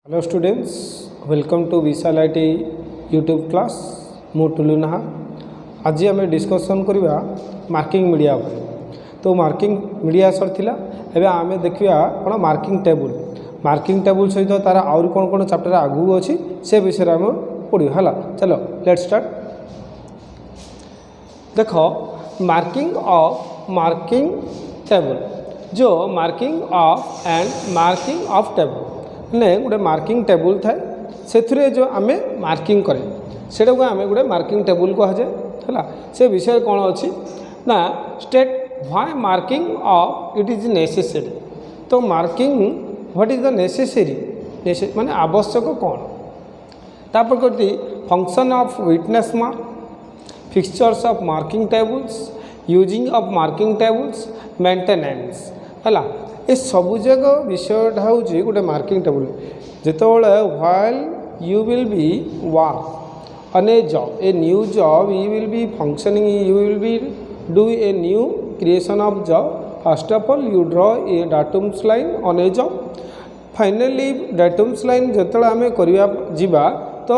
Hello students, welcome to Vishal IT YouTube class. मु टुलु नाहा। आज आम डिस्कसन करवा मार्किंग मीडिया पर। तो मार्किंग मीडिया सरथिला एबे आमे देखिया कोन मार्किंग टेबुल सहित तार आउर कोन कोन चैप्टर आगु अछि से विषय आम पढ़िया हला। चलो लेट्स स्टार्ट। देखो मार्किंग टेबल, जो marking of and marking of table ने गोटे मार्किंग टेबुल थाए से जो आम मार्किंग करें से आम गोटे मार्किंग टेबुल कहुए है। से विषय कौन अच्छी ना state why marking of it is necessary. तो marking what is the necessary माने आवश्यक कौन। तापर करती function of witness mark, fixtures of marking tables, using of marking tables, maintenance है। ये सबू जगह विषयटा हूँ गोटे मार्किंग टेबुल। जितेबाला while you will be work on a job, a new job, you will be functioning, you will be do a new creation of job. First of all you draw a datums line on a job. Finally datums line जिते आम करवा तो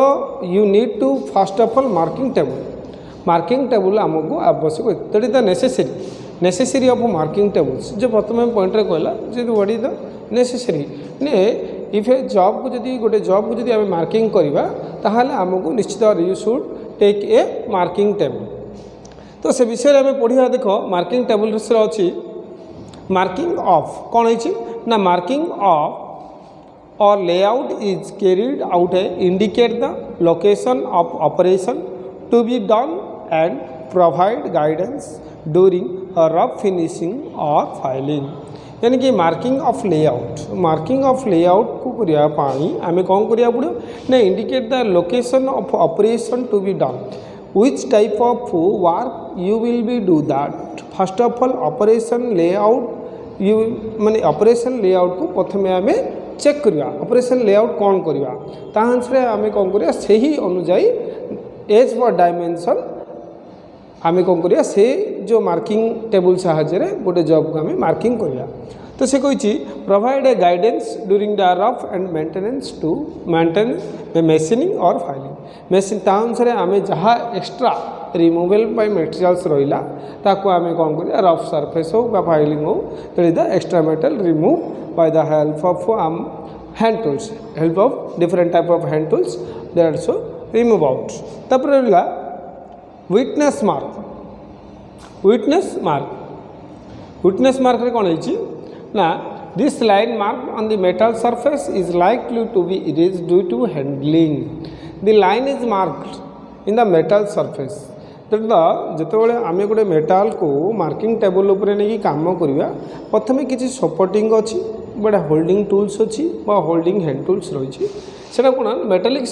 you need to first of all marking table आमको आवश्यक। That is the necessary of marking tables. जो प्रथम point कहला what is the necessary ने इफ ए जॉब को जब गोटे जॉब को जब आम मार्किंग करवा ताहले आमको निश्चित you should take a marking table. तो से विषय में पढ़िया। देखो मार्किंग टेबल अच्छी मार्किंग ऑफ कौन है ना मार्किंग ऑफ और layout is carried out a indicate the location of operation to be done and provide guidance during rough finishing और फाइलिंग। यानी कि मार्किंग ऑफ लेआउट को करने आम कौन करा पड़ो ना indicate the location of operation to be done, which type of work you will be do that. First of all operation layout you माने ऑपरेशन लेआउट को प्रथम आम चेक करवा। ऑपरेशन लेआउट कौन करवा ताहांसरे आम कौन करवा से ही अनुजाई एज पर डायमेंशन आम कौन करिया से जो मार्किंग टेबुल साहाय्य गोटे जॉब को आम मार्किंग करिया। तो से कही provide a guidance during the rough and maintenance to maintain machining और फाइलिंग। मेसिन ता अनुसार आम जहाँ एक्स्ट्रा रिमूवेल बाय मटेरियल्स रहा ताको आम कौन करिया रफ सरफेस हो बा फाइलिंग हो तो the extra metal remove by the help of hand tools, help of different type of hand tools they are so remove out. तापर रहा विटनेस मार्क रे कौन है ना this line mark on the metal surface is likely to be erased due to handling. The line is marked in the metal surface. जितेबाला आम गोटे metal को मार्किंग टेबल उपर नहीं काम करवा प्रथम किसी सपोर्टिंग अच्छी बड़ा होल्डिंग टूल्स अच्छी होल्डिंग हैंड टूल्स रही सेटा कौन मेटालिक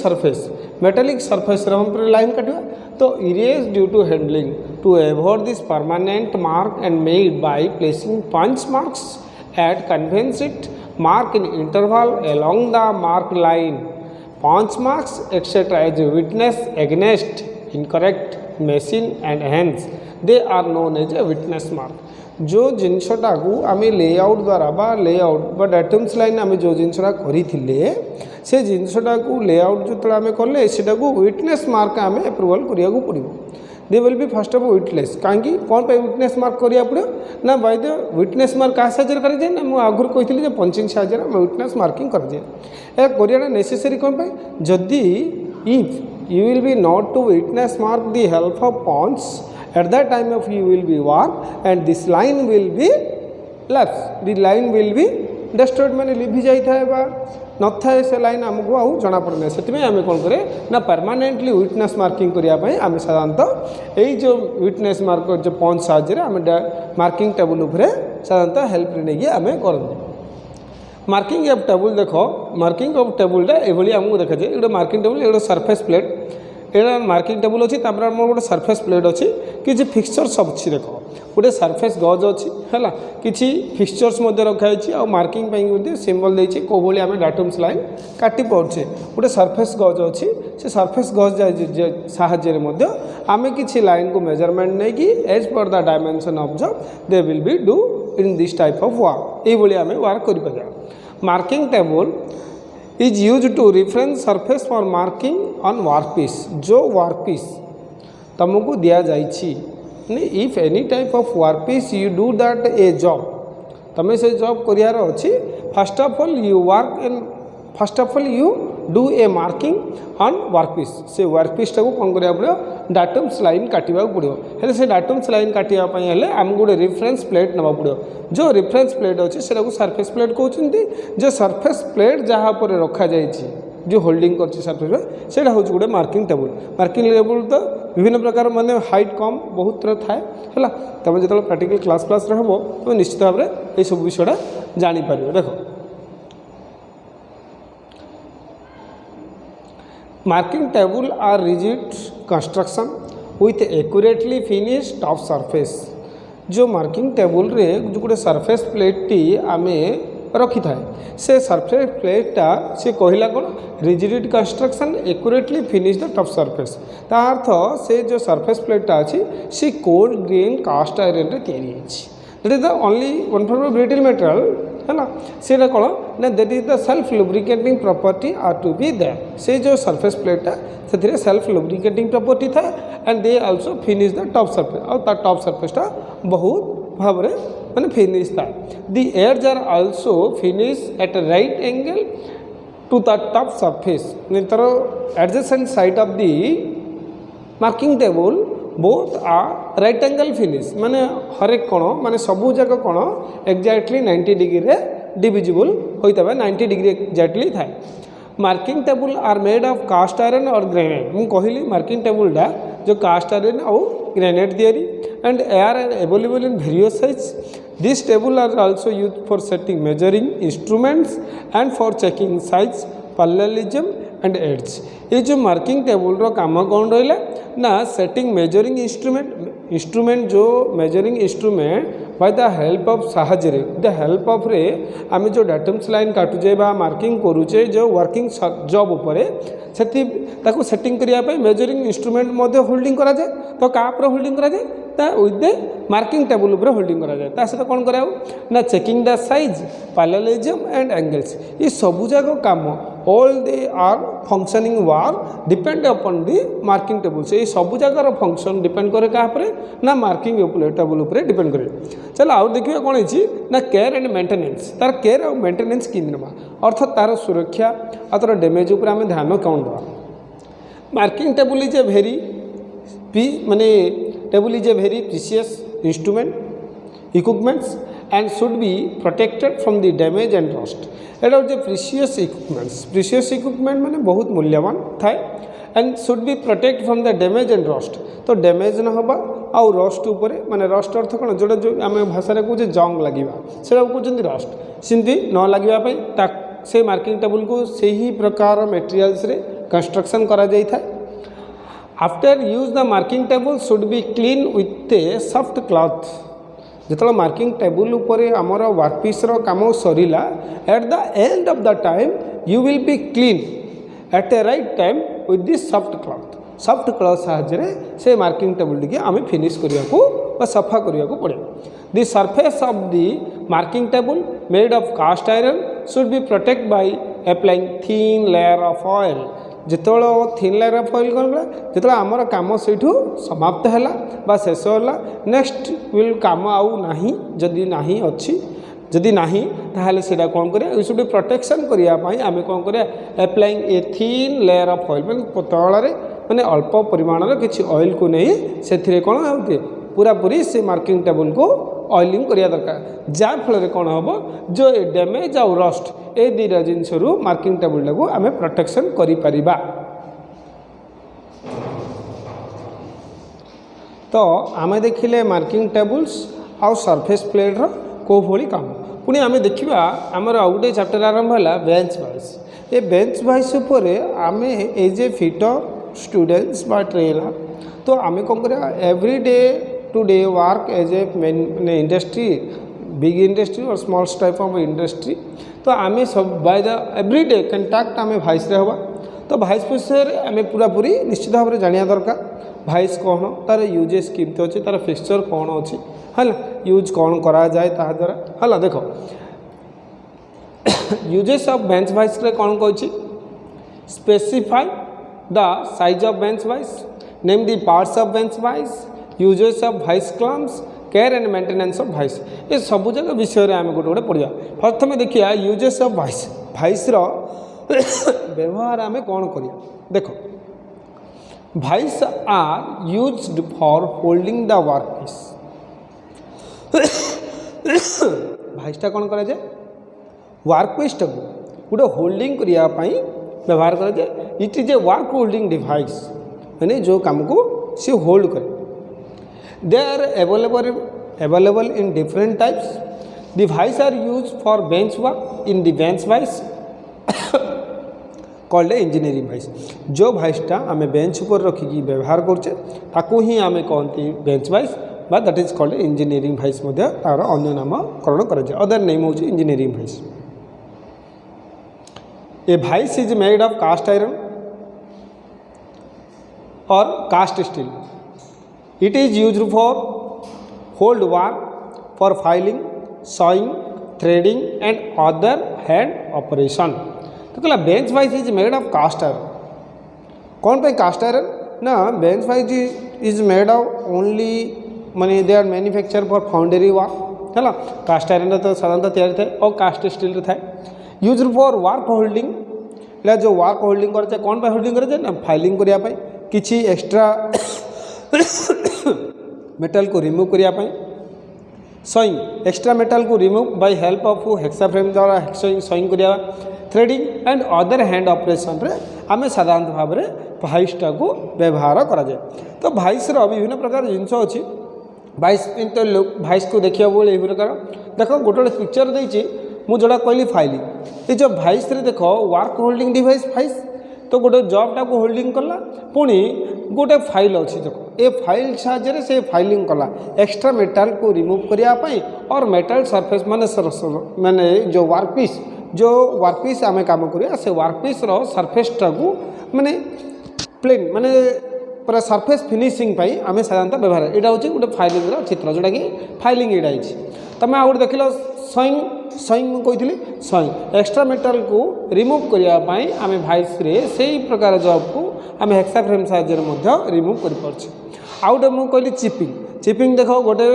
सरफेस हम लाइन काटवा। तो erase due to handling to avoid this permanent mark and made by placing punch marks at convenient mark in interval along the mark line. Punch marks etc. as witness against incorrect machine and hands, they are known as a witness mark. जो जिनसटा को आम layout द्वारा डाटम्स line आम जो जिनसटा करते से जिनसटा को layout जो आम कले से विटनेस मार्क आम एप्रुवल करा पड़ो। दे will B first of witness कहीं कौन पे विटनेस मार्क करा पड़ो ना बाय द विटनेस मार्क क्या साहाଯ୍य कराए ना मुझे आगुरी कही पंचिंग साहाଯ୍य विटनेस मार्किंग कराए करा नेसेसरी कौन पे जदि if you will be not to witness mark the help of punch at that time of you will be work and this line will be lapse, the line will be destroyed माने लिभि जाई थाए बा न थाए से line हमको आउ जना पड़ने से आम कौन करे ना परमानेंटली विटनेस मार्किंग करने आम साधारणतः यही जो विटनेस मार्क जो पंच साहाय्य आम मार्किंग टेबुल उपरे साधारणतः हेल्प नहीं आम करते। मार्किंग ऑफ टेबुल देखो मार्किंग ऑफ टेबुलटा ये आमको देखा जाए गोटे मार्किंग टेबुल ये सरफेस प्लेट ये मार्किंग टेबुल अच्छी गोटे सरफेस प्लेट अच्छी किसी फिक्सचर्स अच्छी देख गोटे सरफेस गज अच्छी है किसी फिक्सचर्स रखाई और मार्किंग सिंबल देती कौ भाई आम डाटम्स लाइन काटी पाचे गोटे सरफेस गज अच्छी से सरफेस गज साहाय्य आम किसी लाइन को मेजरमेंट नहीं कि as per the dimension of job they will be do in this type of work ये आम वर्क कर। Marking table is use to reference surface for marking on workpiece. जो वर्कपीस तुमको दि जाइए if any type of workpiece you do that a job तुम्हें से job करार अच्छी first of all you work in first of all you do a marking on workpiece. से workpiece टाक कौन करा पड़ो डाटम्स लाइन काटा पड़ो हेल्ले से डाटम्स लाइन काटापी आमको गोटे रिफरेन्स प्लेट ना पड़ो। जो रिफरेन्स प्लेट अच्छे से सरफेस प्लेट कहते जो सरफेस प्लेट जहाँ पर रखा जाइए जो होल्डिंग कर सरफेस से हूँ गोटे मार्किंग टेबुल। मार्किंग टेबुल तो विभिन्न प्रकार माने हाइट कम बहुत तरह थाए है तुम जो प्रैक्टिकल क्लास हम तुम निश्चित भाव में ये सब विषयटा जापर। देख marking table are rigid construction with accurately finish top surface. जो मार्किंग टेबुल रे जो गोटे सरफेस प्लेट टी आमे रखी थाए से सरफेस प्लेटा से कहला कौन rigid construction accurately finish the top surface. ता अर्थ से जो सरफेस प्लेटा अच्छी सी कोल्ड ग्रेन कास्ट आयरन रे तैयारी that is the only one for brittle material है ना। से कौन ना that is the self lubricating property are to be that. से जो सरफेस प्लेटा से सेल्फ लुब्रिकेटिंग प्रॉपर्टी था and they also finish the top surface और टॉप सरफेसटा बहुत भाव में मैंने फिनिश था। The edges are also finish at right angle to the top surface. तर adjacent side of the marking table both are right angle finish माने हरेक कोण माने सबू जाक कोण एक्जाक्टली 90 डिग्री रे डिविजिबल होता है 90 डिग्री एक्जाक्टली थाए। Marking table are made of cast iron और ग्रेनाइट। मुझे कहली मार्किंग टेबुलटा जो कास्ट आयरन और ग्रेनाइट तैयारी and are available in various size. This table are also use for setting measuring instruments and for checking size parallelism and edges. ये जो marking table रो काम कौन रहा ना सेटिंग मेजरिंग इंस्ट्रूमेंट जो measuring instrument by the help of साहाଯ୍य the help of रे आम जो डाटम्स लाइन काटुचे बा मार्किंग करुचे जो वर्किंग जॉब उपरे ताको सेटिंग करने मेजरिंग इंस्ट्रूमेंट होल्डिंग करा जाए। तो क्या होल्डिंग करा जाए विथ द मार्किंग टेबुल उपर होल्डिंग करा जाए। ता सहित कौन करा ना checking the size parallelism and angles. ये सबू जाक काम ऑल दे आर फंक्शनिंग वार depend upon the marking table. से ये सबू जगार फंक्शन डिपेंड करे क्या ना मार्किंग टेबुल उपर डिपेंड करे। चलो आउ देखिए कौन है ना केयर एंड मेंटेनेंस। तार केयर और मेंटेनेंस कि ना अर्थात तार सुरक्षा और तार डैमेज उपर आम ध्यान कौन देवा। मार्किंग टेबुल इज ए भेरी माने table is a very precious instrument equipments and should be protected from the damage and rust. एटा हूँ प्रीशियस इक्विपमेंट्स। प्रीशियस इक्विपमेंट माने बहुत मूल्यवान थाए and should be protect from the damage and rust. तो damage न होबा आउ रस्ट उपरे माने रस्ट अर्थ कौन जोटा जो आम भाषा कहे जंग लगे से कहते रस्ट सिंधी न लगे से मार्किंग टेबुल को से ही प्रकार मटेरियल्स रे कंस्ट्रक्शन करा जाई था। After use the marking table should be clean with a soft cloth. जो मार्किंग टेबुल उपरे आमर वर्कपीस रो काम सरीला at the end of the time you will be clean at a right time with this soft cloth. Soft cloth साहाय्य से marking table टी आम फिनिश करने को सफा करने को पड़े। The surface of the marking table made of cast iron should B protect by applying thin layer of oil. जिते थिन लेयर ऑफ ऑयल कौन कला जो आमर कम से समाप्त है शेष है नेक्स्ट विल कम आउ ना जदि ना अच्छी जदि नाही ताहले सेटा कौन करिया वी शुड प्रोटेक्शन करिया पई आमे कौन करिया applying a thin layer of oil माने पतलारे माने अल्प परिमाण रे किछि ऑयल को नहीं सेथिरे कौन होते पूरा पूरी से मार्किंग टेबुल को ऑयलिंग करिया दरकार जा फल कौन हम जो डैमेज आउ रस्ट ए दुईटा जिनस मार्किंग टेबुल को आम प्रोटेक्शन करिपरिबा। तो आम देखिले मार्किंग टेबुल्स आउ सरफेस प्लेट रो को भली काम पुणी आम देखा आमर आउ गोटे चैप्टर आरंभ है बेंच वाइज। ये बेंच वाइज उपर आम एज ए फिटर स्टूडेंट्स बा ट्रेनर तो आम कौन करा every day to day work as a many industry big industry और स्मॉल टाइप ऑफ इंडस्ट्री। तो आम सब by the every day contact आम भाइस रे हवा। तो भाइस विषय आम पूरा पूरी निश्चित भाव में जाना दरकार भाइस कौन तार यूजेस केमती अच्छे तार फिक्सचर कौन अच्छी है यूज कौन करा जाए ता द्वारा है। देख यूजेस ऑफ बेंच वाइज रे कौन कहछि specify the size of bench vice name the parts of bench vice uses of vice clamps care and maintenance of vice ये सब जगह विषय रे आम गोटे गोटे पढ़िया प्रथम देखिए यूजेस ऑफ वाइस वाइस रो व्यवहार आम कौन करिया देखो vice are used for holding the work piece भाइसटा कौन करा जाए वर्क पीसटा को गोटे होल्डिंग करने व्यवहार करा जाए it is a work holding device मैंने जो काम को सी होल्ड करे they are available in different types device are use for bench work in the bench vice called engineering vice जो भाइसटा आम बेंच पर रखिकी व्यवहार करचे ताकू ही आम कहती बेंच वाइस बा that is called engineering vice तार अन्य नामकरण कर अदर नेम हूँ engineering vice a vice is made of cast iron और cast steel it is used for hold work for filing sawing threading and other hand operation तो कहला bench vice is made of cast iron कौन पे cast iron ना bench vice is made of only माने they are manufacture for फाउंडरी work है cast iron तो साधारणतः तैयारी थाए और कास्ट स्टील थाए यूज फॉर वर्क होल्डिंग जो वर्क होल्डिंग करे कौन पे होल्डिंग करे ना फाइलिंग करने किसी एक्स्ट्रा मेटल को रिमूव करने सॉइंग एक्स्ट्रा मेटल को remove by help of hexa frame द्वारा सॉइंग करवा threading and other hand operation रे आम साधारण भाव में भाइसटा को व्यवहार करा जाए तो भाइस विभिन्न प्रकार जिनस अच्छी भाइस तो भाइस को देखा बोले यही प्रकार देख गोटे गोटे पिक्चर देती मुझे जोड़ा कहली फाइलिंग ये जो भाइस देख वर्क होल्डिंग डिवाइस भाइस तो गोटे जॉबटा को होल्डिंग कला पुणी गोटे फाइल अच्छी देख ये फाइल साहाय्य से फाइलिंग कला एक्स्ट्रा मेटाल को रिमूव करने और मेटाल सरफेस माने जो वर्क पीस आम कम करिया से वर्क पीस सरफेसटा को माने प्लेन माने पूरा सरफेस फिनिशिंग आम साधारणतः व्यवहार यहाँ हूँ गोटे फाइलिंग चित्र जोटा कि फाइलिंग यहाँ तुम आउ गोटे देख सॉइंग मुझे सॉइंग एक्स्ट्रा मेटल को रिमूव करने आम भाइस से प्रकार जॉब को आम हेक्सा फ्रेम साहाय्य रिमूव कर पार्छ आउ गोटे मुझे कहली चिपिंग देख गोटे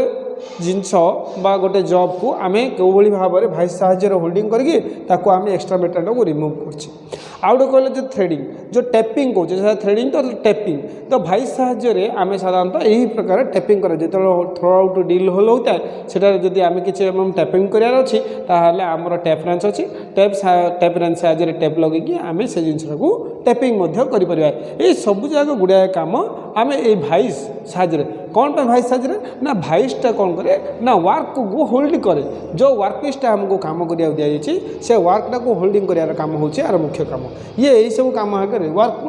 जिनस बा गोटे जॉब को आम कौली भाव में भाइस साहाय्य होल्डिंग करके आम एक्स्ट्रा मेटल को रिमूव कर आउ गोटे कहले जो थ्रेडिंग जो टेपिंग कहे थ्रेडिंग तो टेपिंग तो भाइस साहाय्य आम साधारणतः यही प्रकार टेपिंग कर जो थ्रो आउट डील होल होता है सेटा जदि आम कि टेपिंग करार अच्छी ताहले आमर टेप रेंच अच्छी टेप रेंच साहाय्य टेप लगे आम से जिनस को टेपिंग कर ये सब जगह गुड़ाए कम आम ये भाइस साहाय्य कौन पे भाइस साहाय्य ना भाइसटा कौन करे ना वर्क को होल्ड करे जो वर्क पीसटा आमको काम करा दिखाई से वर्कटा को होल्डिंग करार काम हो मुख्य काम ये यही सब काम आगे वर्क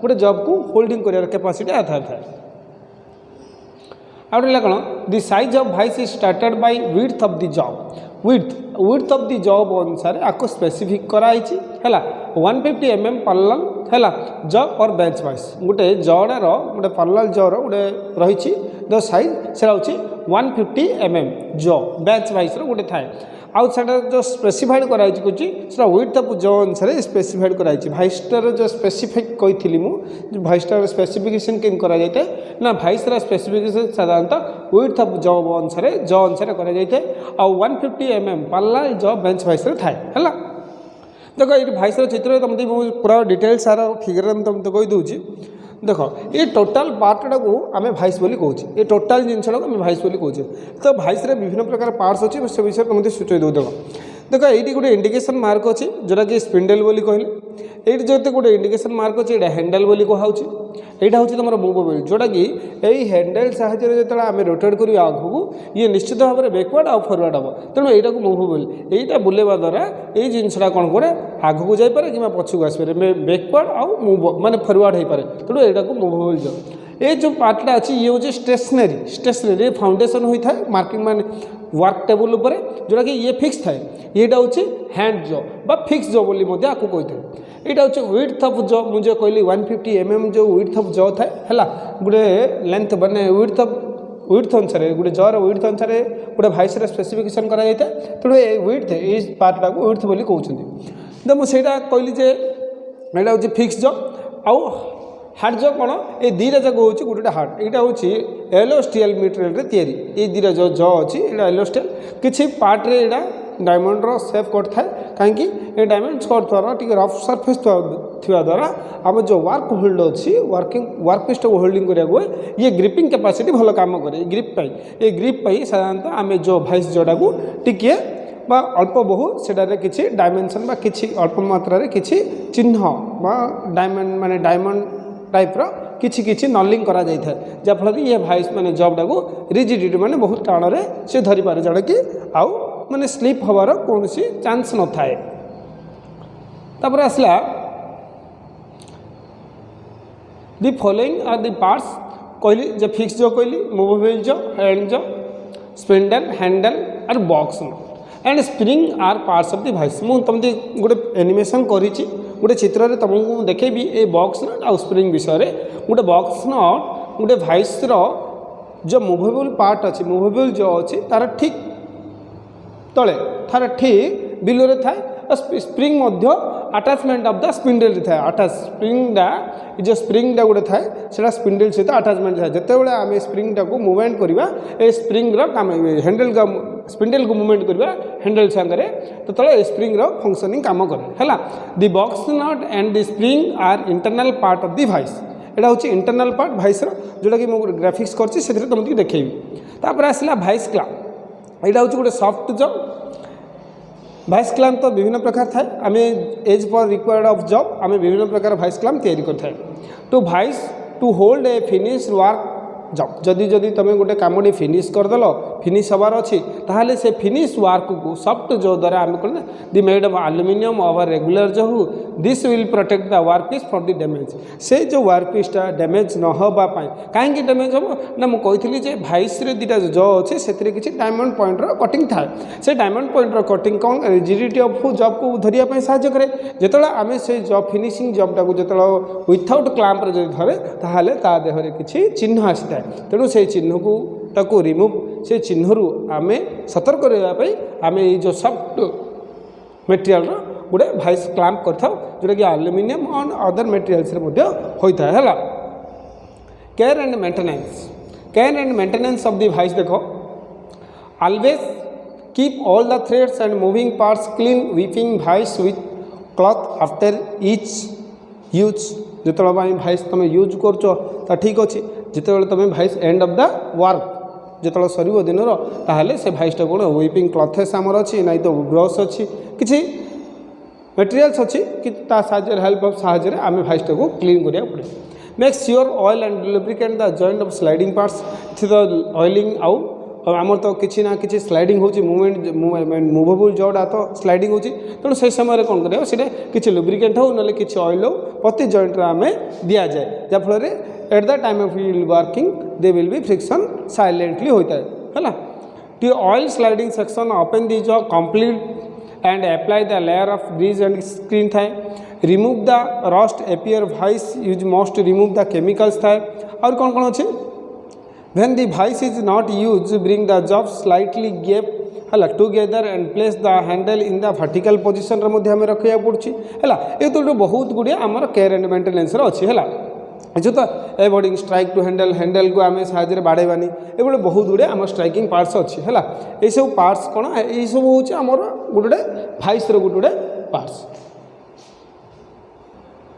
गोटे जॉब को होल्डिंग करार कैपेसिटी आधार थाए आउ कौन the size of vice is started by width of the job width of the job अनुसार आपको स्पेसिफिक कराई है 150 mm पैरेलल है जॉब और बेंच वाइज गोटे जड़ार गोटे पैरेलल जॉ गोटे रही द साइज से 150 mm जॉ बेंच वाइज गोटे थाए आउ से जो स्पेसिफाइड कराई कहे विड्थ ऑफ जॉ अनुसार स्पेसिफाइड कराई भाइसटार जो स्पेसिफिक कही मुझे भाइसटार स्पेसिफिकेशन केन करा जाए ना भाइसर स्पेसिफिकेशन साधारणतः विड्थ ऑफ जॉ अनुसार करा जाए आ 150 mm parallel jaw bench vice थाए है देख ये भाइसर चित्र तुमको पूरा डिटेल सारा फिगर तुमको कहीदे देख ये टोटाल पार्टा को आम भाइस बोली कहूँ ये टोटाल जिनसा आम भाइस बोली कहूँ तो भाइस विभिन्न प्रकार पार्ट्स अच्छी से विषय तुमको सूचय दो देख ये गोटे इंडिकेशन मार्क अच्छी जोटा कि स्पिंडल बोली कहले ये जो गोटे इंडिकेशन मार्क अच्छी ये हैंडल बोली कहुच्छी यहाँ हूँ तुम मूवेबल जोटा कि यही हैंडल साहाय्य जो आम रोटेट कर आगू ये निश्चित भाव में बैकवर्ड आउ फरवर्ड हम तेणु यहाँ को मूवेबल यहाँ बुलेवा द्वारा ये जिनसा कौन करे आगू जापे कि पछक आसपे बैकवर्ड आउ मूव माने फरवर्ड हो पाए तेणु यहाँ को मूवेबल जॉब ये जो पार्टा अच्छी ये हूँ स्टेशनरी फाउंडेशन होता है मार्किंग मान वर्क टेबुल उपर जोटा कि ये फिक्स थाए यहाँ हूँ हैंड जॉ बा फिक्स जॉ बोली आपको कही यहाँ हूँ विड्थ ऑफ जॉ मुझे कहली 150 mm जो विड्थ ऑफ जॉ थाए है गोटे लेंथ माने विड्थ ऑफ विड्थ अनुसार गोटे जर विड्थ अनुसार गोटे भाइस स्पेसिफिकेशन करा जाता तेणु ये विड्थ ये पार्टा को विड्थ बोली कहते तो मुझे कहली जे यहाँ हूँ फिक्स ज आउ हार्ड ज कौन ये दीटा जाक हूँ गोटे हार्ड यहाँ हूँ येलो स्टील मटेरियल तैयारी ये दीटा जो ज अच्छी यहाँ येलो स्टील किसी पार्ट्रे यहाँ डायमंड सेप कट थाए कहीं ये डायमंड कट द्वारा टी रफ सरफेस थोड़ा द्वारा आम जो वर्क होल्ड अच्छी वर्क पीस को होल्डिंग करा हुए ये ग्रिपिंग कैपेसिटी भल काम करे ग्रिप ये ग्रिप साधारणतः आम जो भाइस जोड़ा को टिके बा अल्प बहु सेटारे किछि डायमेंशन बा किछि अल्प मात्रा रे किछि चिन्ह बा डायमंड माने डायमंड टाइप रो किछि किछि नलिंग करा जाय था जाफल ये भाइस माने जॉबडा को रिजिडिटी माने बहुत टाण रे से धरि पारे जडा कि आउ माने स्लिप होवार कोनोसी चांस न थाए तापर आसला the following are the parts कहली जे फिक्स जो कहली मूवेबल जो हैंड जो स्पिंडल हैंडल और box and spring are parts of the vice मुझे तुमको गोटे एनिमेशन करी गोटे चित्र में तुमको देखेबी ए बॉक्स नट आउ स्प्रिंग विषय में गोटे बॉक्स नट गोटे भाइस जो मूवेबल पार्ट अच्छी मूवेबल जो अच्छी तार ठीक तले तार ठीक बिलो थाए spring attachment of the spindle थाए अटैच स्प्रिंगटा जो स्प्रिंगटा गोटे थाए से स्पिंडल सहित अटैचमेंट थाए जिते बड़े आम स्प्रिंगटा को मूवमेंट करवा ए स्प्रिंग्र काम हैंडल का स्पिंडल को मूवमेंट करवा हैंडल सांगे तो तले स्प्रिंग्र फंक्शनिंग काम करे the box nut and the spring are internal part of the vice यहाँ हूँ इंटरनल पार्ट भाइस जोटा कि मुझे ग्राफिक्स करती तुमको देखी तापर आसला भाइस क्लैंप यहाँ हूँ गोटे सॉफ्ट जॉब भाइस क्लैंप तो विभिन्न प्रकार थाए आम as per required of job आम विभिन्न प्रकार भाइस क्लैंप तैयारी करते to vice to hold a finish work job जदि जदि तुम गोटे कमटी फिनिश करदेल फिनिश हबार अच्छी ताहले से फिनिश वर्क को सॉफ्ट जो द्वारा आम कर the made of aluminium over regular जो हो this will protect the work piece from the damage से जो वर्क पीसटा डैमेज न होबा पाई कहीं डैमेज हम ना मुझे जे भाइस दीटा जो अच्छे से किसी डायमंड पॉइंट कटिंग थाए से डायमंड पॉइंट कटिंग कौन रिजिडिटी ऑफ जॉब को धरिया साहाय्य करे जिते आम से जॉब फिनिशिंग जॉबटा को जो विथआउट क्लैंप जो धरे ताहले ता देहरे किसी चिन्ह आसी तेणु से चिन्ह को ताको रिमूव से चिन्ह आम सतर्क रही आम जो सॉफ्ट मटेरियल गोटे भाइस क्लैंप कर जोटा कि एल्यूमिनियम ऑन अदर मटेरियल्स होता है care and maintenance of the vice देखो always keep all the threads and moving parts clean wiping vice with cloth after each use जो भाइस तुम use कर ठीक अच्छे जिते तुम vice end of the work जो सर दिन ताहले से भाइसटा कौन वीपिंग क्लथेस आमर अच्छी ना तो ब्रश अच्छी किसी मटेरियल्स अच्छी कि हेल्प ऑफ साहाଯ୍य आम भाइसटा को क्लीन करा पड़े make sure oil and lubricant the joint of sliding parts तो ऑयलिंग आउ आमर तो किसी ना कि स्लाइडिंग हो मूवमेंट मूवेबल जोड़ा तो स्लाइडिंग हो तेणु से समय कौन कर किसी लुब्रिकेंट हो ना कि ऑयल हो प्रति जॉइंट आम दि जाए जहाँफल at the time of working they will be friction silently होता है to oil sliding section open दी जो complete and apply the layer of grease and screen थाए remove the rust appear vice use must remove the chemicals थाए और कौन कौन अच्छे when the vice is not used bring the job slightly gap हला together and place the handle in the vertical position में रखा पड़ी है ये तो बहुत गुड़े आमर केयर एंड मेंटेनेंस अच्छी है जो तो एवॉर्डिंग स्ट्राइक टू हैंडल हैंडल को आम साहय बाड़ेबानी ये बहुत गुड़े आम स्ट्राइकिंग पार्ट्स अच्छी है ये सब पार्ट्स कौन ये सब हूँ आमर गोटे भाइस गोटे पार्ट्स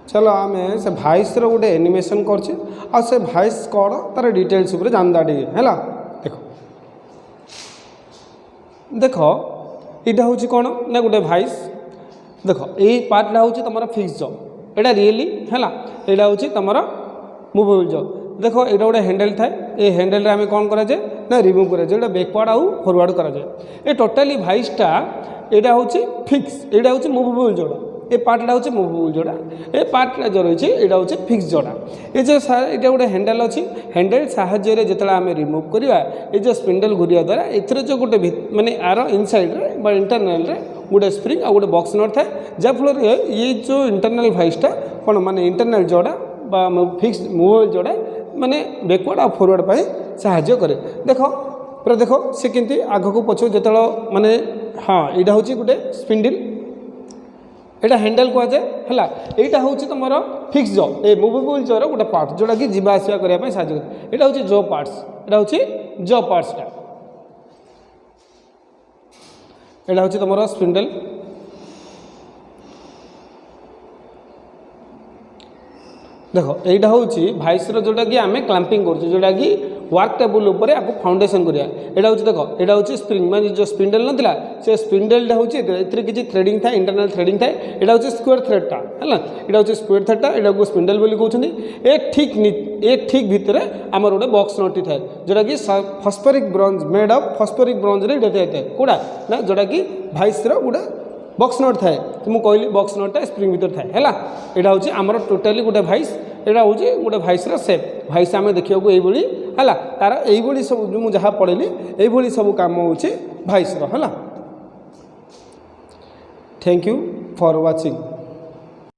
चलो आम से भाइस गोटे एनिमेशन करछे आ से भाइस कौन तार डिटेल्स उपर जानदा टे है देखो देखो यहाँ हूँ कौन ना गोटे भाइस देखो यही पार्टा हूँ तुम फिक्स जॉब यहाँ रियली है यहाँ हूँ तुम मूवेबल जॉब देखो यहाँ गोटे हैंडल थाए ये हैंडल आम कौन कराए ना रिमूव कराए जोटा बैकवर्ड आउ फॉरवर्ड कराए ये टोटाली भाइसटा यहाँ हूँ फिक्स यहाँ हूँ मूवेबल जोड़ा ये पार्टा हूँ मूवेबल जोड़ा ये पार्टा जो रही है यहाँ हूँ फिक्स जोड़ा ये जो यहाँ गोटे हैंडल अच्छी हैंडल साहाय्य जो आम रिमूव करवा ये जो स्पिंडल घूरिया द्वारा एथर जो गोटे माने आर इनसाइड इंटरनल गोटे स्प्रिंग आ गोटे बॉक्स नट थाए जहाँफल ये जो इंटरनल भाइसटा कौन माने इंटरनल जोड़ा फिक्स मूवेबल जोड़ा माने बैकवर्ड और फॉरवर्ड पाई सहाय्य करे। देख पूरा देख से केमती आग को पछ जो माने हाँ यहाँ हूँ गोटे स्पिंडल यहाँ हैंडल कह जाए है यहाँ हूँ तुम फिक्स जॉ ए मुवेबल जॉर गोटे पार्ट जोटा कि जीवा आसा करने साहय करे। यहाँ हूँ जॉ पार्ट्स यहाँ हूँ जॉ पार्ट्सटा यहाँ हूँ तुम स्पिंडल देख यहाँ हूँ भाइसर जोटा कि आम क्लैंपिंग करोटा कि वर्क टेबुल उपर आपको फाउंडेशन करा। यहाँ हूँ देख यहाँ हूँ स्प्रिंग माने जो स्पिंडल नाला से स्पिंडलटा हूँ किसी थ्रेडिंग थाए इंटरनल थ्रेडिंग थाए। यहाँ हूँ स्क्वायर थ्रेडटा है यहाँ हूँ स्क्वायर थ्रेडटा यहाँ को स्पिंडल बोली कहते। ए ठीक भितर आमर गोटे बॉक्स नटी थाए जोटा कि phosphoric bronze made of phosphoric bronze रे थाए कौटा ना जोटा कि भाइसर गोटे बॉक्स नट थाए। तो मुझे कहली बॉक्स नटा स्प्रिंग भीतर थाए है। यहाँ हूँ आमर टोटाली गोटे भाइस यहाँ हूँ गोटे भाइसर सेप भाइस आम देखा है तार यही सब मुझे जहाँ पढ़ेली यही सब कम हो भाइसर है। Thank you for watching.